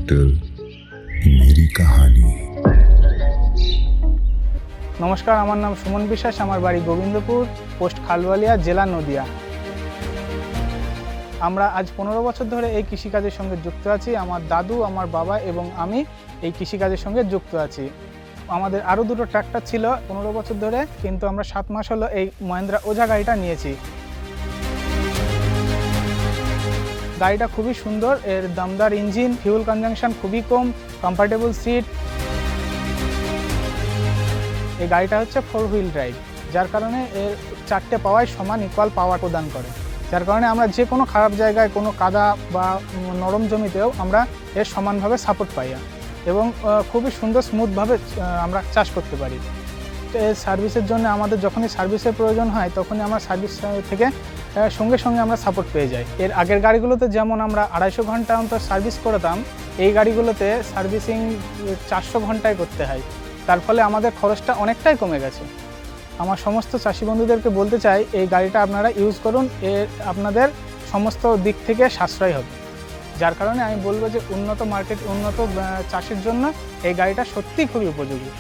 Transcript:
Tractor मेरी कहानी। নমস্কার, আমার নাম সুমন বিশ্বাস। আমার বাড়ি গোবিন্দপুর, পোস্ট খালবালিয়া, জেলা নদিয়া। আমরা আজ 15 বছর ধরে এই কৃষিকাজের সঙ্গে যুক্ত আছি। আমার দাদু, আমার বাবা এবং আমি এই কৃষিকাজের সঙ্গে যুক্ত আছি। আমাদের আরও দুটো ট্র্যাক্টর ছিল 15 বছর ধরে, কিন্তু আমরা 7 মাস হলো এই মহিন্দ্রা ওঝা গাড়িটা নিয়েছি। গাড়িটা খুবই সুন্দর, এর দমদার ইঞ্জিন, ফিউল কনজাম্পশন খুবই কম, কমফোর্টেবল সিট। এই গাড়িটা হচ্ছে 4 হুইল ড্রাইভ, যার কারণে এর 4টে পাওয়াই সমান ইকুয়াল পাওয়ার প্রদান করে, যার কারণে আমরা যে কোনো খারাপ জায়গায়, কোনো কাদা বা নরম জমিতেও আমরা এর সমানভাবে সাপোর্ট পাই এবং খুবই সুন্দর স্মুথভাবে আমরা চাষ করতে পারি। তো এর সার্ভিসের জন্য আমাদের যখনই সার্ভিসের প্রয়োজন হয়, তখনই আমরা সার্ভিস থেকে সঙ্গে সঙ্গে আমরা সাপোর্ট পেয়ে যাই। এর আগের গাড়িগুলোতে যেমন আমরা 250 ঘন্টা অন্তর সার্ভিস করতাম, এই গাড়িগুলোতে সার্ভিসিং 400 ঘন্টায় করতে হয়। তার ফলে আমাদের খরচটা অনেকটাই কমে গেছে। আমার সমস্ত চাষি বন্ধুদেরকে বলতে চাই, এই গাড়িটা আপনারা ইউজ করুন, এর আপনাদের সমস্ত দিক থেকে সাশ্রয় হবে। যার কারণে আমি বলবো যে উন্নত মার্কেট, উন্নত চাষের জন্য এই গাড়িটা সত্যিই খুবই উপযোগী।